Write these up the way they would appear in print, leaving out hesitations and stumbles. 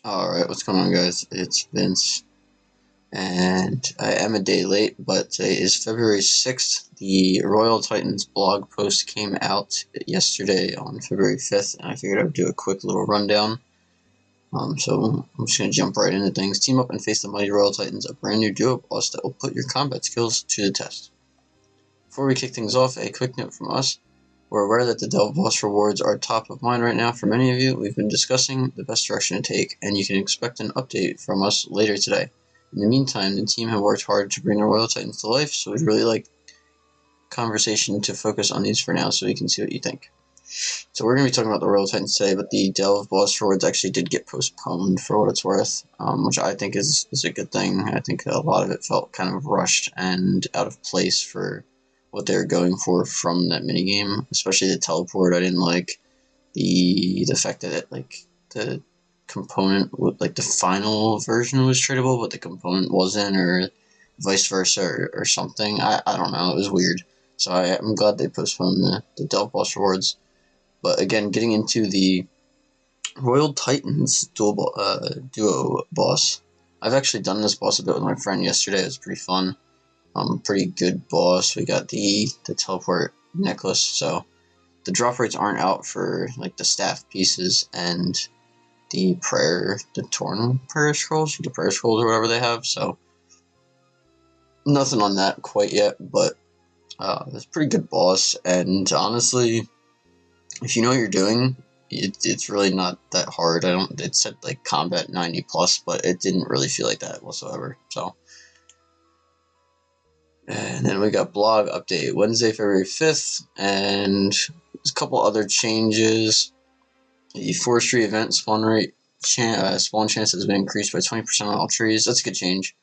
Alright, what's going on, guys? It's Vince, and I am a day late, but today is February 6th. The Royal Titans blog post came out yesterday on February 5th, and I figured I would do a quick little rundown. So I'm just going to jump right into things. Team up and face the mighty Royal Titans, a brand new duo boss that will put your combat skills to the test. Before we kick things off, a quick note from us. We're aware that the Delve Boss rewards are top of mind right now for many of you. We've been discussing the best direction to take, and you can expect an update from us later today. In the meantime, the team have worked hard to bring the Royal Titans to life, so we'd really like conversation to focus on these for now so we can see what you think. So we're going to be talking about the Royal Titans today, but the Delve Boss rewards actually did get postponed for what it's worth, which I think is a good thing. I think a lot of it felt kind of rushed and out of place for what they were going for from that minigame, especially the teleport. I didn't like the fact that the component, like the final version was tradable, but the component wasn't, or vice versa, or something. I don't know. It was weird. So I'm glad they postponed the Delve Boss rewards. But again, getting into the Royal Titans duo boss, I've actually done this boss a bit with my friend yesterday. It was pretty fun. Pretty good boss. We got the teleport necklace, so the drop rates aren't out for like the staff pieces and the torn prayer scrolls, the prayer scrolls or whatever they have. So nothing on that quite yet, but it's a pretty good boss. And honestly, if you know what you're doing, it's really not that hard. It said like combat 90 plus, but it didn't really feel like that whatsoever. So. And then we got blog update Wednesday, February 5th, and there's a couple other changes. The forestry event spawn chance has been increased by 20% on all trees. That's a good change.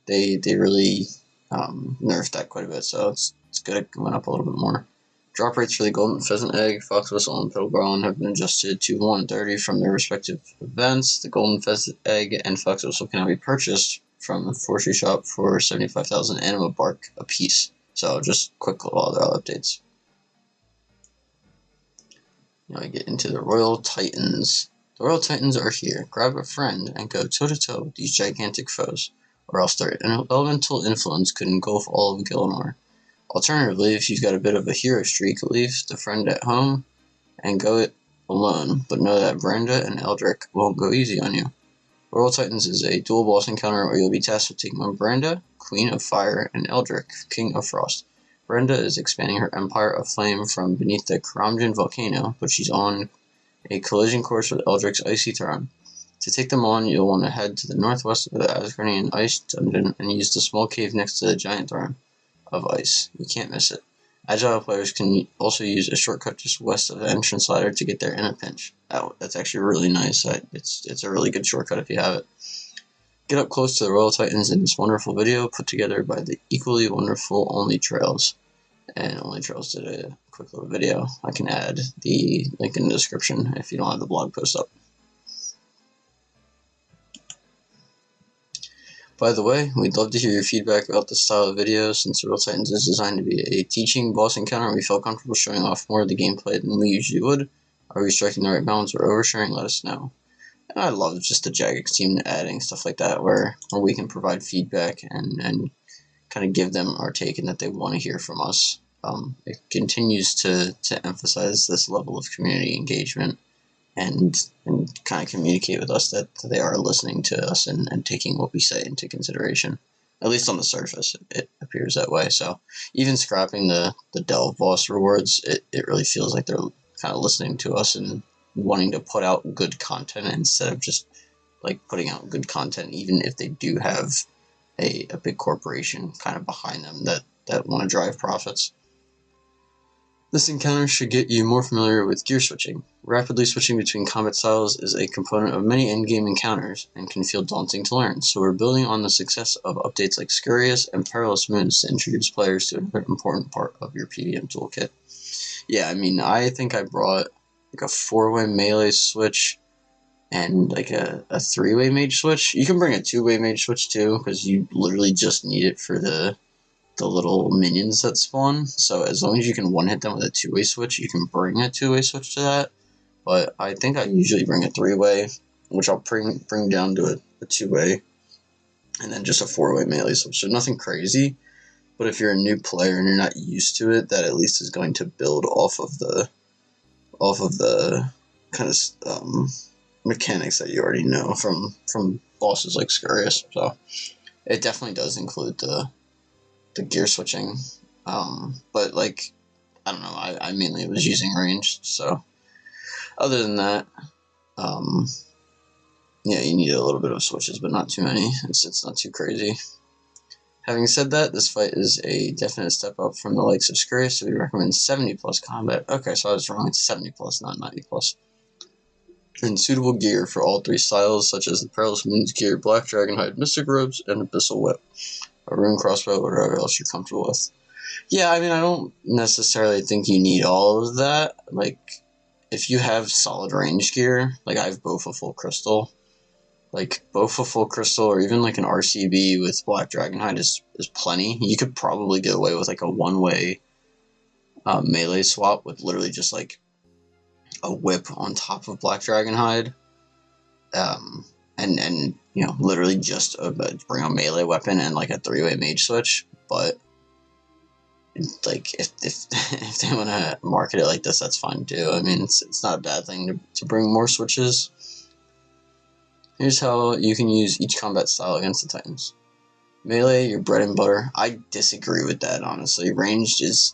They really nerfed that quite a bit, so it's good it went up a little bit more. Drop rates for the golden pheasant egg, fox whistle, and petal garland have been adjusted to 130 from their respective events. The golden pheasant egg and fox whistle can now be purchased from the forestry shop for 75,000 anima bark a piece. So just quick little other updates. Now we get into the Royal Titans. The Royal Titans are here. Grab a friend and go toe-to-toe with these gigantic foes, or else their elemental influence could engulf all of Gielinor. Alternatively, if you've got a bit of a hero streak, leave the friend at home and go it alone, but know that Brenda and Eldrick won't go easy on you. Royal Titans is a dual boss encounter where you'll be tasked with taking on Brenda, Queen of Fire, and Eldrick, King of Frost. Brenda is expanding her empire of flame from beneath the Karamjan volcano, but she's on a collision course with Eldrick's icy throne. To take them on, you'll want to head to the northwest of the Asgardian Ice Dungeon and use the small cave next to the giant throne of ice. You can't miss it. Agile players can also use a shortcut just west of the entrance ladder to get there in a pinch. That's actually really nice. It's a really good shortcut if you have it. Get up close to the Royal Titans in this wonderful video put together by the equally wonderful Only Trails. And Only Trails did a quick little video. I can add the link in the description if you don't have the blog post up. By the way, we'd love to hear your feedback about the style of videos, since the Royal Titans is designed to be a teaching boss encounter and we felt comfortable showing off more of the gameplay than we usually would. Are we striking the right balance or oversharing? Let us know. And I love just the Jagex team adding stuff like that where we can provide feedback and kind of give them our take and that they want to hear from us. It continues to emphasize this level of community engagement and kind of communicate with us that they are listening to us and taking what we say into consideration. At least on the surface, it appears that way. So even scrapping the Delve Boss rewards, it really feels like they're kind of listening to us and wanting to put out good content instead of just like putting out good content, even if they do have a big corporation kind of behind them that want to drive profits. This encounter should get you more familiar with gear switching. Rapidly switching between combat styles is a component of many endgame encounters and can feel daunting to learn, so we're building on the success of updates like Scurious and Perilous Moons to introduce players to an important part of your PvM toolkit. Yeah, I mean, I think I brought like a 4-way melee switch and like a 3-way mage switch. You can bring a 2-way mage switch too, because you literally just need it for the little minions that spawn. So as long as you can one-hit them with a 2-way switch, you can bring a 2-way switch to that. But I think I usually bring a 3-way. which I'll bring down to a 2-way, and then just a 4-way melee switch. So nothing crazy, but if you're a new player and you're not used to it, that at least is going to build off of the kind of mechanics that you already know from bosses like Scurious. So it definitely does include the gear switching, but like, I don't know, I mainly was using ranged, so other than that, yeah, you need a little bit of switches, but not too many. It's not too crazy. Having said that, this fight is a definite step up from the likes of Scurious, so we recommend 70 plus combat. Okay, so I was wrong, it's 70 plus, not 90 plus. And suitable gear for all 3 styles, such as the Perilous Moon's gear, Black Dragonhide, Mystic Robes, and Abyssal Whip, a rune crossbow, or whatever else you're comfortable with. Yeah, I mean, I don't necessarily think you need all of that. Like, if you have solid range gear, like I have Bofa Full Crystal, like Bofa Full Crystal, or even like an RCB with Black Dragonhide is plenty. You could probably get away with like a 1-way melee swap with literally just like a whip on top of Black Dragonhide, and you know, literally just bring a melee weapon and like a 3-way mage switch. But like, if if they want to market it like this, that's fine too. I mean, it's not a bad thing to bring more switches. Here's how you can use each combat style against the Titans. Melee, your bread and butter. I disagree with that, honestly. Ranged is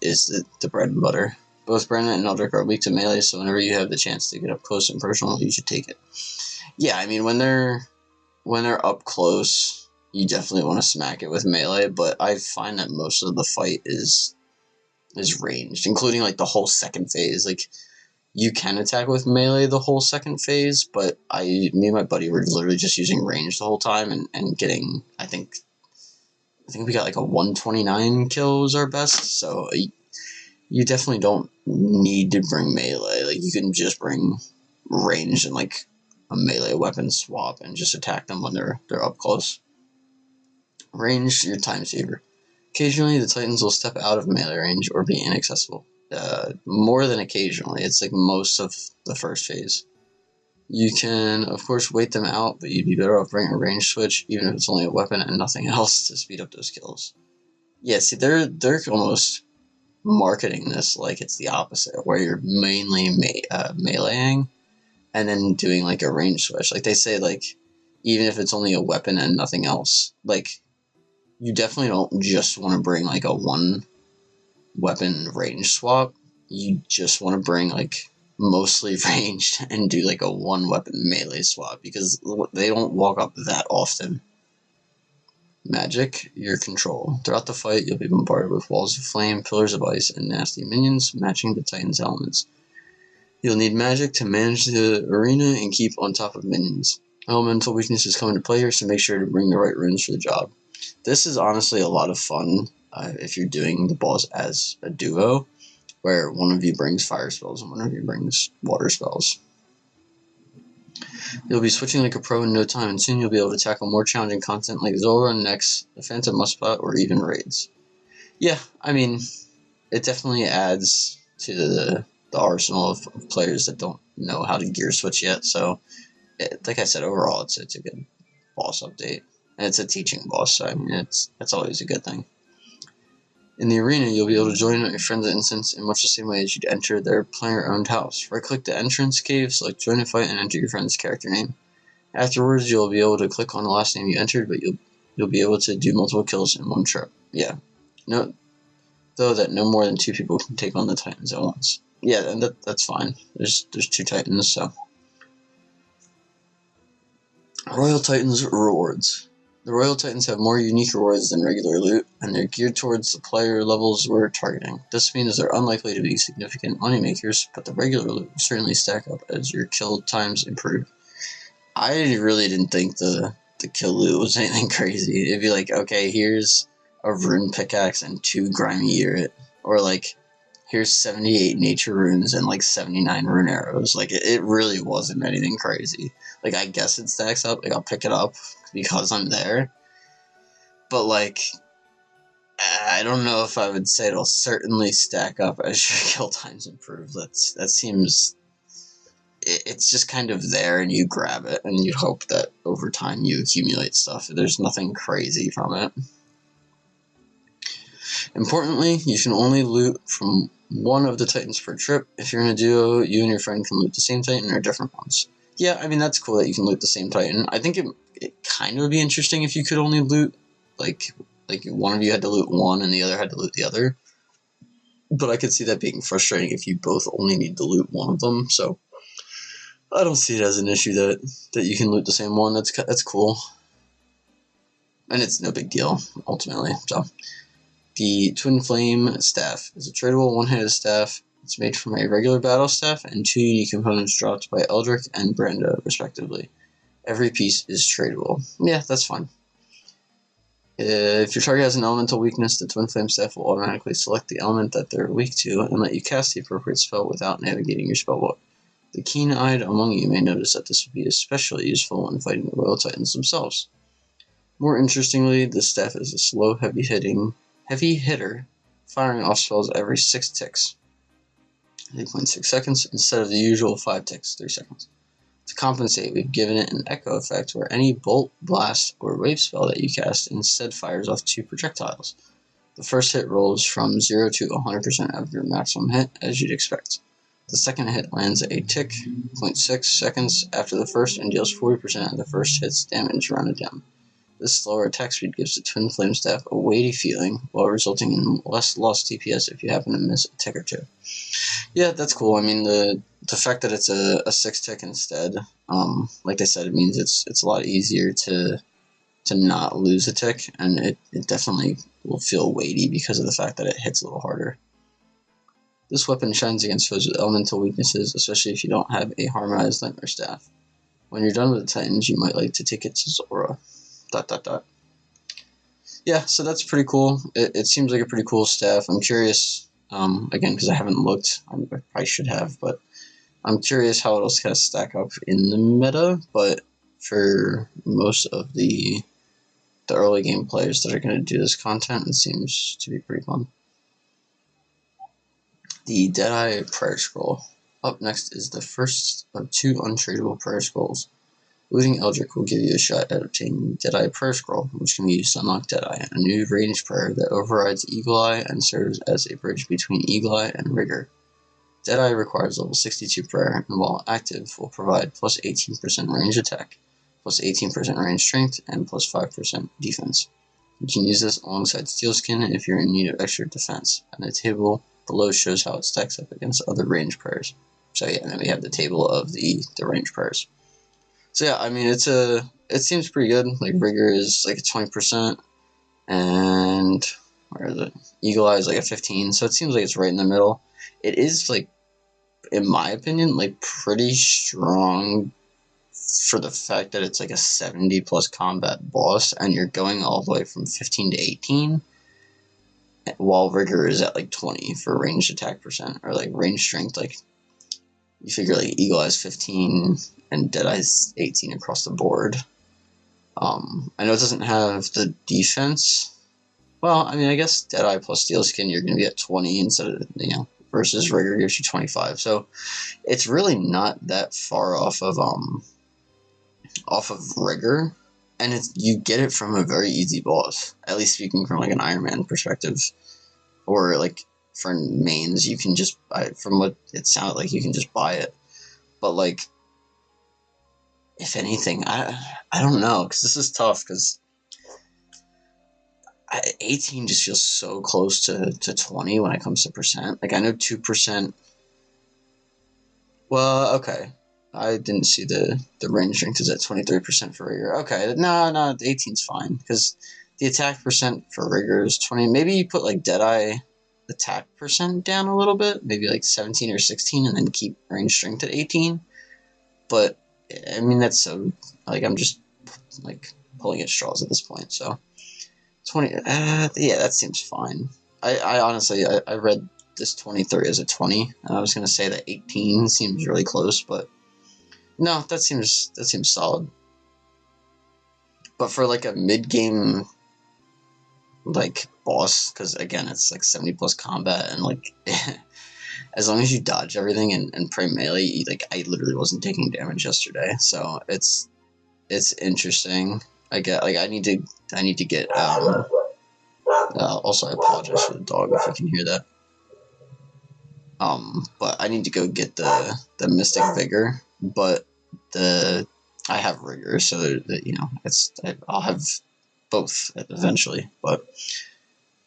the bread and butter. Both Brandon and Eldrick are weak to melee, so whenever you have the chance to get up close and personal, you should take it. Yeah, I mean, when they're up close, you definitely want to smack it with melee, but I find that most of the fight is ranged, including like the whole second phase. Like, you can attack with melee the whole second phase, but me and my buddy were literally just using range the whole time and getting, I think we got like a 129 kill was our best, so you definitely don't need to bring melee. Like, you can just bring range and like a melee weapon swap and just attack them when they're up close. Range, your time saver. Occasionally, the Titans will step out of melee range or be inaccessible. More than occasionally, it's like most of the first phase. You can, of course, wait them out, but you'd be better off bringing a range switch, even if it's only a weapon and nothing else, to speed up those kills. Yeah, see, they're almost marketing this like it's the opposite, where you're mainly meleeing and then doing like a range switch. Like, they say, like, even if it's only a weapon and nothing else, like, you definitely don't just want to bring like a 1-weapon range swap. You just want to bring like mostly ranged and do like a 1-weapon melee swap, because they don't walk up that often. Magic, your control. Throughout the fight, you'll be bombarded with walls of flame, pillars of ice, and nasty minions matching the Titan's elements. You'll need magic to manage the arena and keep on top of minions. Elemental weaknesses come into play here, so make sure to bring the right runes for the job. This is honestly a lot of fun if you're doing the boss as a duo, where one of you brings fire spells and one of you brings water spells. You'll be switching like a pro in no time, and soon you'll be able to tackle more challenging content like Zora, Nex, the Phantom Muspot, or even raids. Yeah, I mean, it definitely adds to the arsenal of players that don't know how to gear switch yet, so like I said, overall it's a good boss update. And it's a teaching boss, so I mean, that's always a good thing. In the arena, you'll be able to join your friend's instance in much the same way as you'd enter their player-owned house. Right-click the entrance cave, select join a fight, and enter your friend's character name. Afterwards, you'll be able to click on the last name you entered, but you'll be able to do multiple kills in one trip. Yeah. Note, though, that no more than 2 people can take on the Titans at once. Yeah, and that's fine. There's 2 Titans, so. Royal Titans rewards. The Royal Titans have more unique rewards than regular loot, and they're geared towards the player levels we're targeting. This means they're unlikely to be significant moneymakers, but the regular loot will certainly stack up as your kill times improve. I really didn't think the kill loot was anything crazy. It'd be like, okay, here's a rune pickaxe and 2 grimy Yrrit, or like, here's 78 nature runes and like 79 rune arrows. Like, it really wasn't anything crazy. Like, I guess it stacks up. Like, I'll pick it up because I'm there. But, like, I don't know if I would say it'll certainly stack up as your kill times improve. That seems it's just kind of there, and you grab it, and you hope that over time you accumulate stuff. There's nothing crazy from it. Importantly, you can only loot from one of the Titans per trip. If you're in a duo, you and your friend can loot the same Titan or different ones. Yeah, I mean, that's cool that you can loot the same Titan. I think it kind of would be interesting if you could only loot, like one of you had to loot one and the other had to loot the other. But I could see that being frustrating if you both only need to loot one of them, so I don't see it as an issue that you can loot the same one. That's cool. And it's no big deal, ultimately, so. The Twin Flame Staff is a tradable one-handed staff. It's made from a regular battle staff and 2 unique components dropped by Eldrick and Brenda, respectively. Every piece is tradable. Yeah, that's fine. If your target has an elemental weakness, the Twin Flame Staff will automatically select the element that they're weak to and let you cast the appropriate spell without navigating your spellbook. The keen-eyed among you may notice that this would be especially useful when fighting the Royal Titans themselves. More interestingly, the staff is a slow, heavy hitter, firing off spells every 6 ticks, 8.6 seconds, instead of the usual 5 ticks, 3 seconds. To compensate, we've given it an echo effect where any bolt, blast, or wave spell that you cast instead fires off 2 projectiles. The first hit rolls from 0 to 100% of your maximum hit, as you'd expect. The second hit lands a tick, 0.6 seconds after the first, and deals 40% of the first hit's damage rounded down. This slower attack speed gives the Twin Flame Staff a weighty feeling, while resulting in less lost TPS if you happen to miss a tick or 2. Yeah, that's cool. I mean, the fact that it's a 6 tick instead, like they said, it means it's a lot easier to not lose a tick, and it definitely will feel weighty because of the fact that it hits a little harder. This weapon shines against foes with elemental weaknesses, especially if you don't have a harmonized Nightmare Staff. When you're done with the Titans, you might like to take it to Zora. ... Yeah, so that's pretty cool. It seems like a pretty cool staff. I'm curious, again, because I haven't looked. I probably should have, but I'm curious how it'll kind of stack up in the meta. But for most of the early game players that are going to do this content, it seems to be pretty fun. The Deadeye Prayer Scroll. Up next is the first of 2 untradeable prayer scrolls. Looting Eldrick will give you a shot at obtaining Deadeye Prayer Scroll, which can be used to unlock Deadeye, a new ranged prayer that overrides Eagle Eye and serves as a bridge between Eagle Eye and Rigor. Deadeye requires level 62 prayer, and while active, will provide plus 18% range attack, plus 18% range strength, and plus 5% defense. You can use this alongside Steelskin if you're in need of extra defense, and the table below shows how it stacks up against other ranged prayers. So yeah, and then we have the table of the ranged prayers. So yeah, I mean, it seems pretty good. Like, Rigor is like a 20%, and where is it? Eagle Eye is like a 15, so it seems like it's right in the middle. It is, like, in my opinion, like, pretty strong for the fact that it's like a 70 plus combat boss, and you're going all the way from 15 to 18, while Rigor is at like 20 for ranged attack percent, or like range strength. Like, you figure like Eagle Eye's 15 and Deadeye's 18 across the board. I know it doesn't have the defense. Well, I mean, I guess Deadeye plus Steelskin, you're going to be at 20 instead of, versus Rigor gives you 25. So it's really not that far off of Rigor, and you get it from a very easy boss. At least speaking from like an Iron Man perspective, or like for mains, you can just buy it. From what it sounded like, you can just buy it. But like, if anything, I don't know, because this is tough, because 18 just feels so close to 20 when it comes to percent. Like, I know 2%. Well, okay. I didn't see the range strength is at 23% for Rigor. Okay, no, 18's fine, because the attack percent for Rigor is 20. Maybe you put like Deadeye attack percent down a little bit, maybe like 17 or 16, and then keep range strength at 18. But I mean, that's so, like, I'm just like pulling at straws at this point. So 20, yeah, that seems fine. I honestly, I read this 23 as a 20, and I was gonna say that 18 seems really close, but no, that seems solid. But for like a mid-game like boss, because again, it's like 70 plus combat, and like as long as you dodge everything and pray melee, like I literally wasn't taking damage yesterday, so it's interesting. I need to get also I apologize for the dog if you can hear that. But I need to go get the Mystic Vigor, but I have Rigor, so that I'll have both eventually, but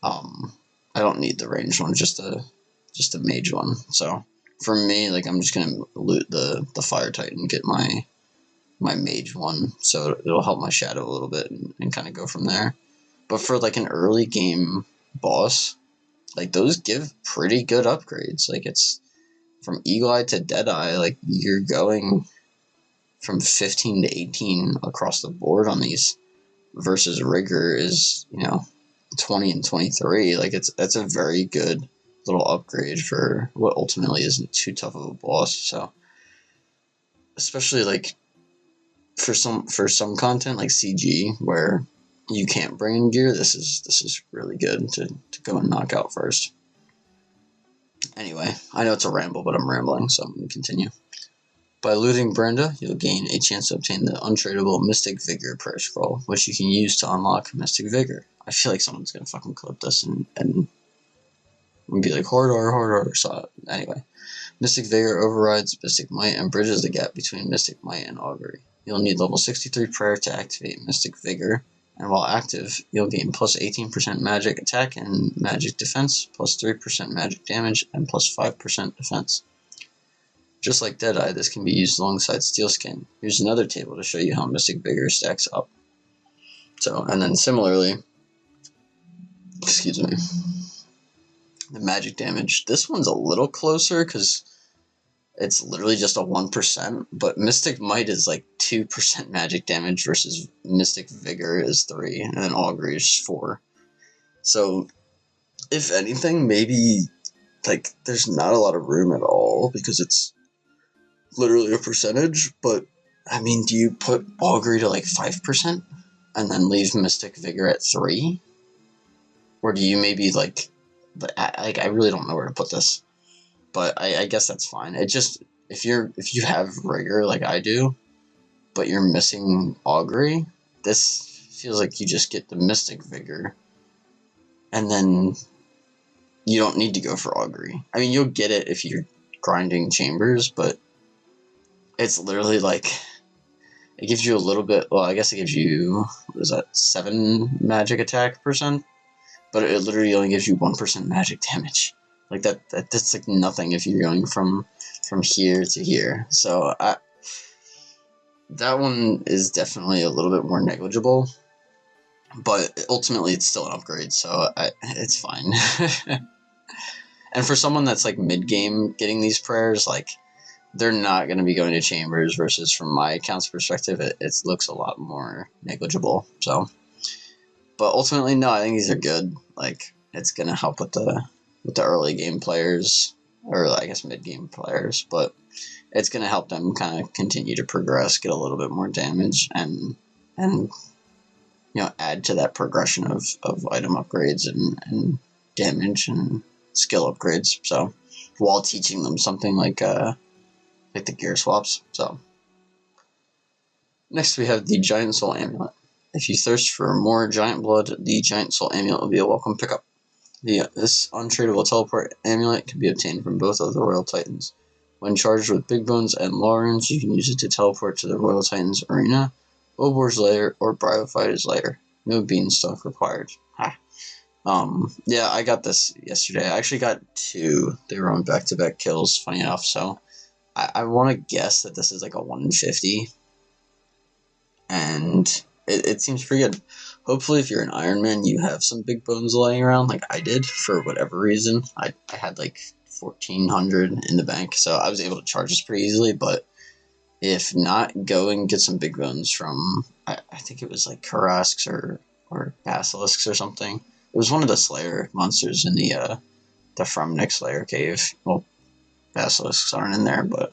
I don't need the ranged one, just a mage one. So for me, like I'm just gonna loot the Fire Titan, get my mage one, so it'll help my shadow a little bit and kind of go from there. But for like an early game boss, like those give pretty good upgrades. Like it's from Eagle Eye to Deadeye, like you're going from 15 to 18 across the board on these, versus Rigor is 20 and 23. Like that's a very good little upgrade for what ultimately isn't too tough of a boss. So especially like for some content like CG where you can't bring in gear, this is really good to go and knock out first. Anyway, I know it's a ramble, but I'm rambling, so I'm going to continue. By looting Brenda, you'll gain a chance to obtain the untradeable Mystic Vigor prayer scroll, which you can use to unlock Mystic Vigor. I feel like someone's going to fucking clip this and be like, Hordor. So anyway, Mystic Vigor overrides Mystic Might and bridges the gap between Mystic Might and Augury. You'll need level 63 prayer to activate Mystic Vigor, and while active, you'll gain plus 18% magic attack and magic defense, plus 3% magic damage, and plus 5% defense. Just like Deadeye, this can be used alongside Steelskin. Here's another table to show you how Mystic Vigor stacks up. So, and then similarly, excuse me, the magic damage. This one's a little closer because it's literally just a 1%, but Mystic Might is like 2% magic damage versus Mystic Vigor is 3, and then Augury is 4. So, if anything, maybe like there's not a lot of room at all because it's literally a percentage. But I mean, do you put Augury to like 5% and then leave Mystic Vigor at 3, or do you maybe like I really don't know where to put this, but I guess that's fine. It just if you have Rigor like I do, but you're missing Augury, this feels like you just get the Mystic Vigor, and then you don't need to go for Augury. I mean, you'll get it if you're grinding chambers, but it's literally like it gives you a little bit. Well, I guess it gives you, what is that, 7 magic attack percent, but it literally only gives you 1% magic damage. Like that's like nothing if you're going from here to here. So that one is definitely a little bit more negligible, but ultimately it's still an upgrade, so it's fine. And for someone that's like mid-game getting these prayers, like they're not going to be going to chambers, versus from my account's perspective, it looks a lot more negligible. So, but ultimately, no, I think these are good. Like it's going to help with the early game players, or I guess mid-game players, but it's going to help them kind of continue to progress, get a little bit more damage, and add to that progression of item upgrades and damage and skill upgrades. So while teaching them something like the gear swaps. So next we have the Giant Soul Amulet. If you thirst for more giant blood, the Giant Soul Amulet will be a welcome pickup. This untradeable teleport amulet can be obtained from both of the Royal Titans. When charged with Big Bones and Law Runes, you can use it to teleport to the Royal Titans Arena, Obor's Lair, or Bryophyte's Lair. No beanstalk required. Ha. Yeah, I got this yesterday. I actually got 2. They were on back-to-back kills, funny enough, so I want to guess that this is like a 1 in 50, and it seems pretty good. Hopefully, if you're an Iron Man, you have some Big Bones laying around, like I did, for whatever reason. I had like 1,400 in the bank, so I was able to charge this pretty easily, but if not, go and get some Big Bones from, I think it was like Karasks or Basilisks or something. It was one of the Slayer monsters in the From Nick Slayer cave. Well, Basilisks aren't in there, but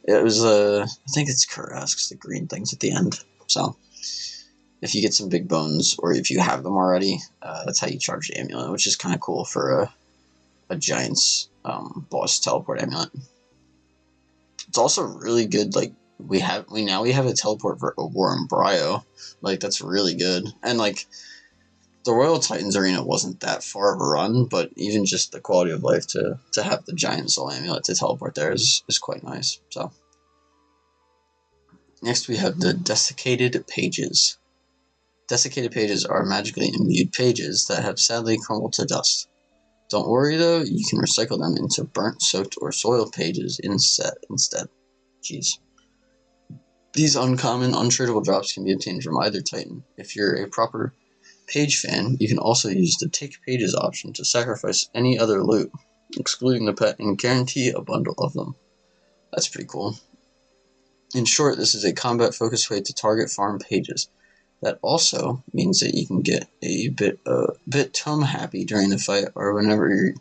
it was, I think it's Karasks, the green things at the end. So if you get some Big Bones, or if you have them already, that's how you charge the amulet, which is kind of cool for a Giant's boss teleport amulet. It's also really good. Like we have a teleport for War and Brio. Like that's really good. And like the Royal Titans arena wasn't that far of a run, but even just the quality of life to have the giant soul amulet to teleport there is quite nice. So next we have the desiccated pages. Desiccated pages are magically imbued pages that have sadly crumbled to dust. Don't worry though, you can recycle them into burnt, soaked, or soiled pages instead. Jeez. These uncommon, untradeable drops can be obtained from either Titan. If you're a proper page fan, you can also use the Take Pages option to sacrifice any other loot, excluding the pet, and guarantee a bundle of them. That's pretty cool. In short, this is a combat-focused way to target farm pages. That also means that you can get a bit tome happy during the fight or whenever you're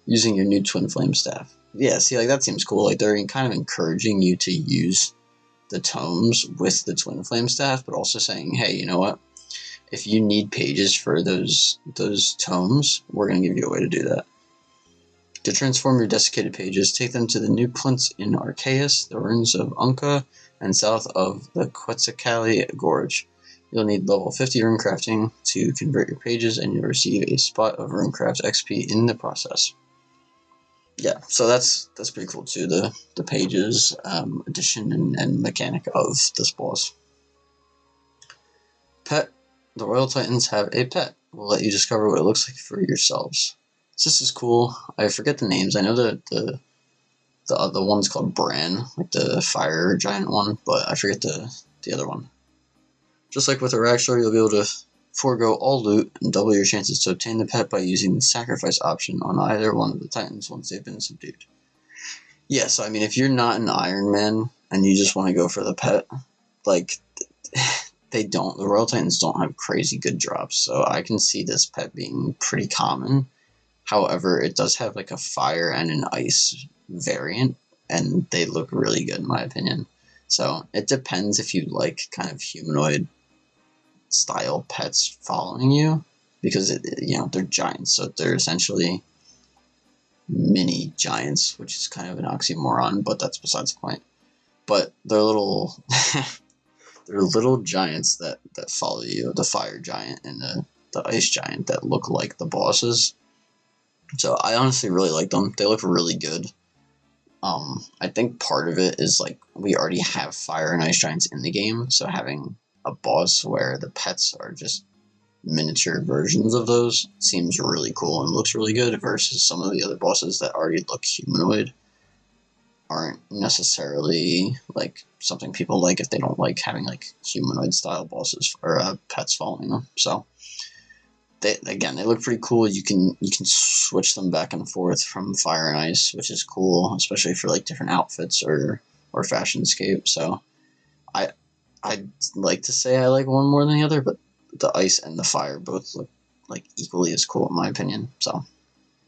using your new Twin Flame staff. Yeah, see, like that seems cool. Like they're kind of encouraging you to use the tomes with the Twin Flame staff, but also saying, hey, you know what? If you need pages for those tomes, we're going to give you a way to do that. To transform your desiccated pages, take them to the new plinths in Arceus, the ruins of Unka, and south of the Quetzalcoatl Gorge. You'll need level 50 runecrafting to convert your pages, and you'll receive a spot of runecraft XP in the process. Yeah, so that's pretty cool too, the pages addition and mechanic of this boss. Pet. The Royal Titans have a pet. We'll let you discover what it looks like for yourselves. So this is cool. I forget the names. I know the one's called Bran, like the fire giant one, but I forget the other one. Just like with a Raxor, you'll be able to forego all loot and double your chances to obtain the pet by using the sacrifice option on either one of the Titans once they've been subdued. Yeah, so I mean, if you're not an Iron Man and you just want to go for the pet, like, the Royal Titans don't have crazy good drops, so I can see this pet being pretty common. However, it does have like a fire and an ice variant, and they look really good in my opinion. So it depends if you like kind of humanoid style pets following you, because they're giants, so they're essentially mini giants, which is kind of an oxymoron, but that's besides the point. But they're little they're little giants that follow you, the fire giant and the ice giant that look like the bosses. So I honestly really like them. They look really good. I think part of it is like we already have fire and ice giants in the game, so having a boss where the pets are just miniature versions of those seems really cool and looks really good, versus some of the other bosses that already look humanoid aren't necessarily like something people like if they don't like having like humanoid style bosses or pets following them. So they look pretty cool. You can switch them back and forth from fire and ice, which is cool, especially for like different outfits or fashionscape. So I'd like to say I like one more than the other, but the ice and the fire both look like equally as cool in my opinion. So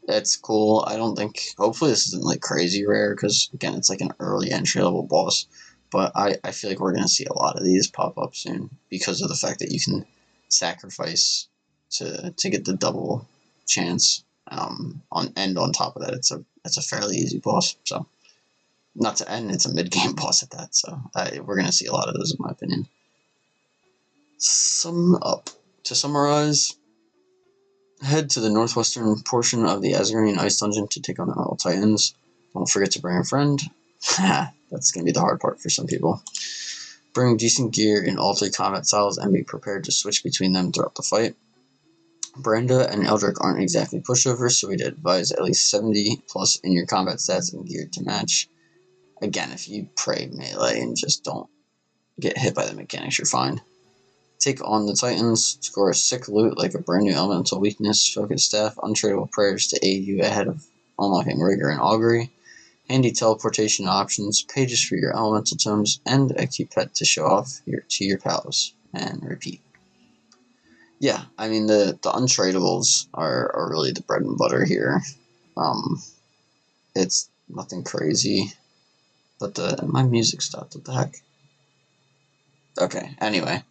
it's cool. I don't think, hopefully this isn't like crazy rare, because again, it's like an early entry level boss, but I feel like we're going to see a lot of these pop up soon because of the fact that you can sacrifice to get the double chance. On top of that, it's a fairly easy boss. So it's a mid game boss at that. So we're gonna see a lot of those in my opinion. To summarize, head to the northwestern portion of the Asgardian Ice Dungeon to take on the Royal Titans. Don't forget to bring a friend. That's gonna be the hard part for some people. Bring decent gear in all three combat styles and be prepared to switch between them throughout the fight. Brenda and Eldrick aren't exactly pushovers, so we'd advise at least 70 plus in your combat stats and gear to match. Again, if you pray melee and just don't get hit by the mechanics, you're fine. Take on the Titans, score a sick loot like a brand new elemental weakness, focus staff, untradeable prayers to aid you ahead of unlocking Rigor and Augury, handy teleportation options, pages for your elemental tomes, and a cute pet to show off to your pals, and repeat. Yeah, I mean, the untradables are really the bread and butter here. It's nothing crazy, but my music stopped. What the heck? Okay, anyway,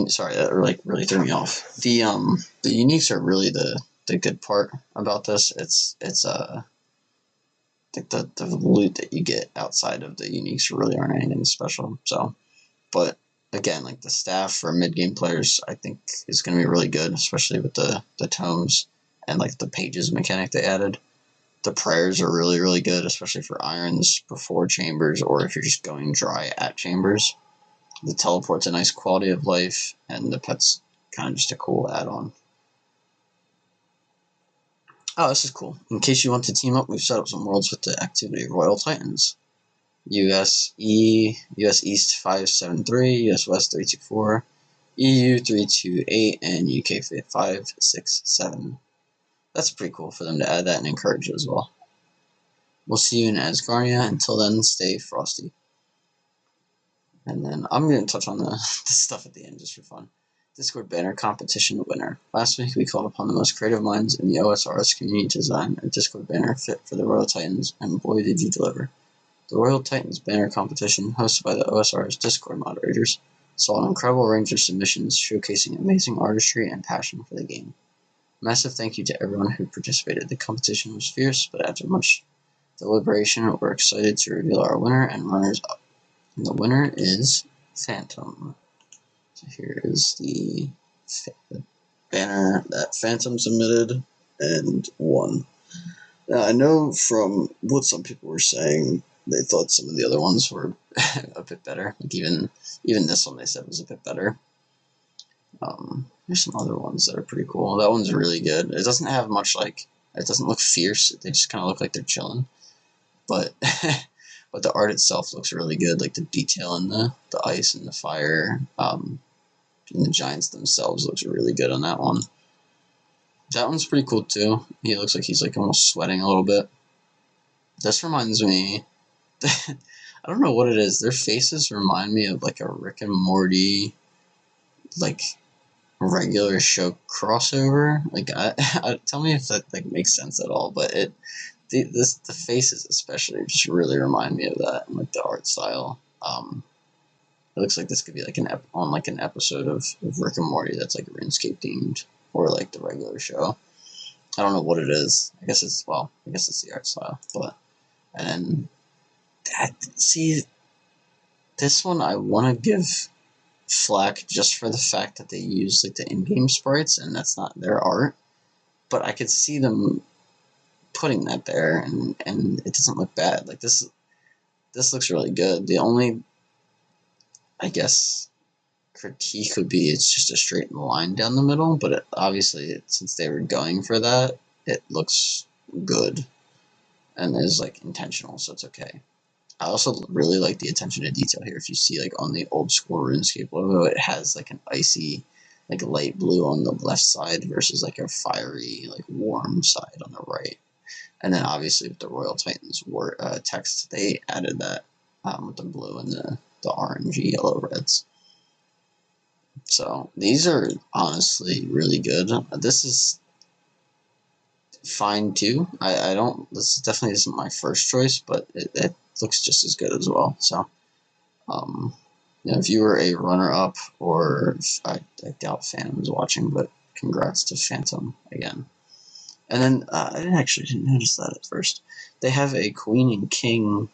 sorry, that like really threw me off. The uniques are really the the good part about this. It's the loot that you get outside of the uniques really aren't anything special. So, but again, like the staff for mid-game players, I think is going to be really good, especially with the tomes and like the pages mechanic they added. The prayers are really, really good, especially for irons before chambers, or if you're just going dry at chambers. The teleport's a nice quality of life, and the pet's kind of just a cool add-on. Oh, this is cool. In case you want to team up, we've set up some worlds with the activity Royal Titans. US East 573, US West 324, EU 328, and UK 567. That's pretty cool for them to add that and encourage it as well. We'll see you in Asgardia. Until then, stay frosty. And then I'm going to touch on the stuff at the end just for fun. Discord banner competition winner. Last week we called upon the most creative minds in the OSRS community to design a Discord banner fit for the Royal Titans, and boy did you deliver. The Royal Titans banner competition, hosted by the OSRS Discord moderators, saw an incredible range of submissions showcasing amazing artistry and passion for the game. Massive thank you to everyone who participated. The competition was fierce, but after much deliberation, we're excited to reveal our winner and runners-up. And the winner is Phantom. So here is the banner that Phantom submitted and won. Now, I know from what some people were saying, they thought some of the other ones were a bit better. Like even this one they said was a bit better. There's some other ones that are pretty cool. That one's really good. It doesn't have much it doesn't look fierce. They just kind of look like they're chilling. But but the art itself looks really good. Like the detail in the ice and the fire. And the giants themselves looks really good on that one. That one's pretty cool too. He looks like he's almost sweating a little bit. This reminds me, I don't know what it is. Their faces remind me of a Rick and Morty, regular show crossover. Tell me if that makes sense at all. But the faces especially just really remind me of that, and the art style. It looks like this could be an episode of Rick and Morty that's RuneScape themed, or the regular show. I don't know what it is. I guess it's the art style. But and then this one I want to give flack just for the fact that they use the in-game sprites and that's not their art. But I could see them putting that there and it doesn't look bad. This looks really good. The only critique would be it's just a straight line down the middle, but obviously since they were going for that, it looks good and is intentional, so it's okay. I also really like the attention to detail here. If you see on the old school RuneScape logo, it has an icy light blue on the left side versus a fiery warm side on the right. And then obviously with the Royal Titans text, they added that with the blue and the orangey yellow reds. So these are honestly really good. This is fine too. This definitely isn't my first choice, but it looks just as good as well. So, if you were a runner-up, or I doubt Phantom is watching, but congrats to Phantom again. And then I didn't notice that at first. They have a Queen and King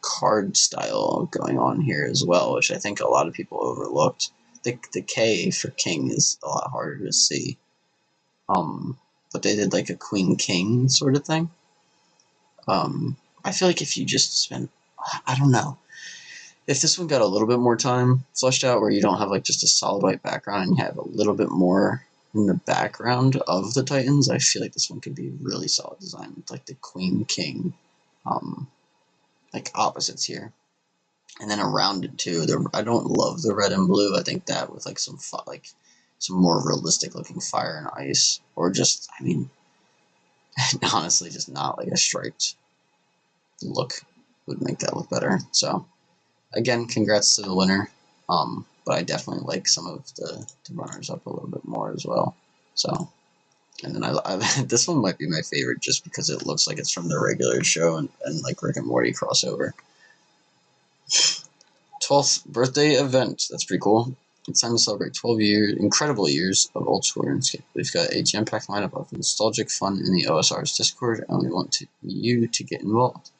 card style going on here as well, which I think a lot of people overlooked. The K for King is a lot harder to see. But they did a Queen King sort of thing. I feel if you just spend, I don't know, if this one got a little bit more time fleshed out, where you don't have just a solid white background and you have a little bit more in the background of the Titans, I feel this one could be really solid design with the Queen King opposites here. And then around it too, I don't love the red and blue. I think that with some more realistic looking fire and ice, or just honestly just not a striped look would make that look better. So again, congrats to the winner. But I definitely like some of the runners up a little bit more as well. So, and then I this one might be my favorite just because it looks like it's from the regular show and Rick and Morty crossover. 12th birthday event. That's pretty cool. It's time to celebrate 12 incredible years of old school RuneScape. We've got a jam-packed lineup of nostalgic fun in the OSRS Discord, and we want you to get involved.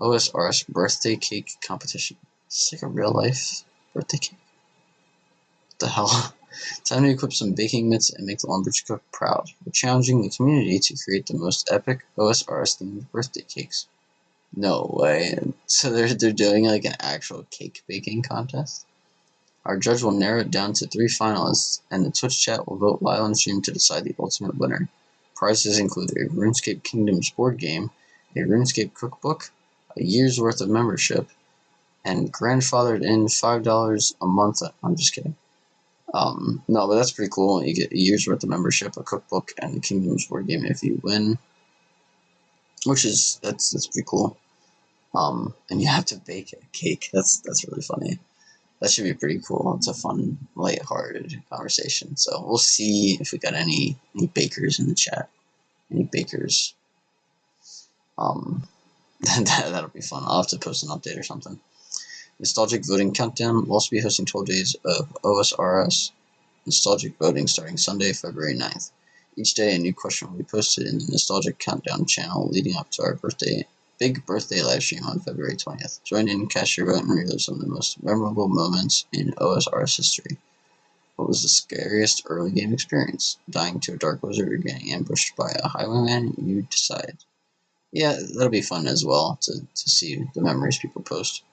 OSRS Birthday Cake Competition. It's like a real-life birthday cake. What the hell? Time to equip some baking mitts and make the Lumbridge Cook proud. We're challenging the community to create the most epic OSRS-themed birthday cakes. No way. So they're doing like an actual cake baking contest? Our judge will narrow it down to 3 finalists, and the Twitch chat will vote live on stream to decide the ultimate winner. Prizes include a RuneScape Kingdoms board game, a RuneScape cookbook, a year's worth of membership, and grandfathered in $5 a month. I'm just kidding. No, but that's pretty cool. You get a year's worth of membership, a cookbook, and the Kingdoms board game if you win, which is that's pretty cool. And you have to bake a cake. That's really funny. That should be pretty cool. It's a fun, lighthearted conversation. So we'll see if we got any bakers in the chat. Any bakers? That'll be fun. I'll have to post an update or something. Nostalgic Voting Countdown. We'll also be hosting 12 days of OSRS Nostalgic Voting starting Sunday, February 9th. Each day, a new question will be posted in the Nostalgic Countdown channel leading up to our big birthday live stream on February 20th. Join in, cast your vote, and relive some of the most memorable moments in OSRS history. What was the scariest early game experience? Dying to a dark wizard or getting ambushed by a highwayman? You decide. Yeah, that'll be fun as well to see the memories people post.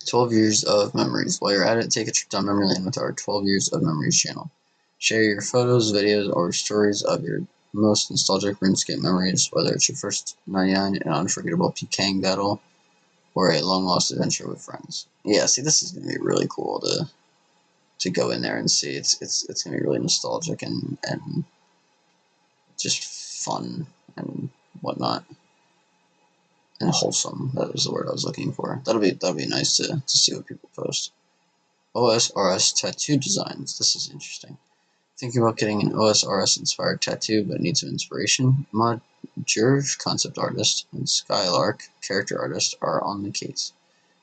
12 years of memories. While you're at it, take a trip down memory lane with our 12 years of memories channel. Share your photos, videos, or stories of your most nostalgic RuneScape memories, whether it's your first 99 and unforgettable PKing battle, or a long-lost adventure with friends. Yeah, see, this is going to be really cool to go in there and see. It's going to be really nostalgic and just fun and whatnot. And wholesome. That was the word I was looking for. That'll be nice to see what people post. OSRS tattoo designs. This is interesting. Thinking about getting an OSRS inspired tattoo but need some inspiration? Jerv, concept artist, and Skylark, character artist, are on the case.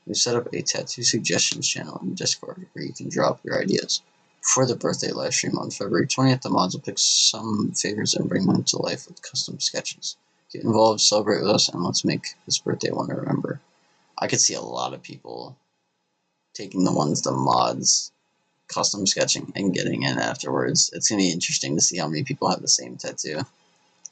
We've set up a tattoo suggestions channel in Discord where you can drop your ideas. Before the birthday live stream on February 20th, the mods will pick some favorites and bring them to life with custom sketches. Get involved, celebrate with us, and let's make this birthday one to remember. I could see a lot of people taking the mods, custom sketching, and getting in afterwards. It's going to be interesting to see how many people have the same tattoo.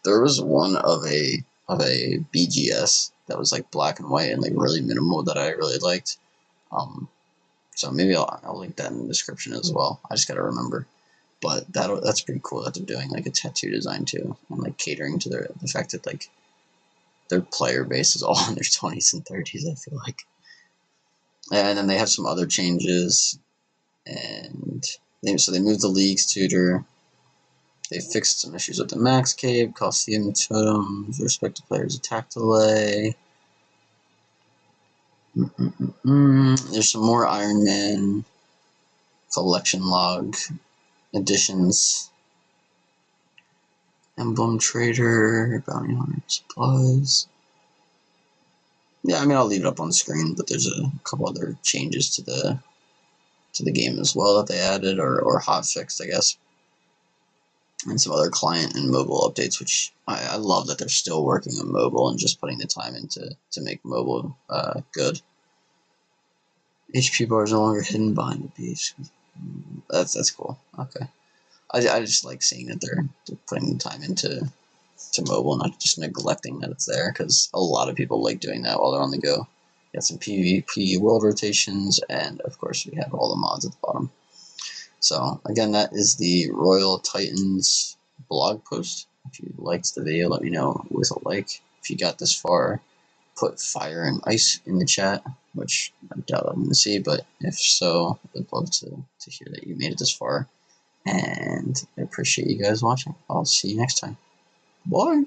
There was one of a BGS that was like black and white and like really minimal that I really liked. So maybe I'll link that in the description as well. I just got to remember. But that's pretty cool that they're doing like a tattoo design too, and like catering to the fact that like their player base is all in their 20s and 30s. I feel like, and then they have some other changes, and so they moved the league's tutor. They fixed some issues with the max cave, Coliseum totems, respect to players' attack delay. There's some more Iron Man collection log additions. Emblem Trader, Bounty Hunter Supplies. Yeah, I mean, I'll leave it up on the screen, but there's a couple other changes to the game as well that they added or hot fixed, I guess. And some other client and mobile updates, which I love that they're still working on mobile and just putting the time into to make mobile good. HP bar is no longer hidden behind the beach. That's cool. Okay. I just like seeing that they're putting the time into mobile, not just neglecting that it's there, because a lot of people like doing that while they're on the go. Got some PvP world rotations, and of course we have all the mods at the bottom. So again, that is the Royal Titans blog post. If you liked the video, let me know with a like. If you got this far, put fire and ice in the chat, which I doubt I'm going to see, but if so, I'd love to hear that you made it this far. And I appreciate you guys watching. I'll see you next time. Bye!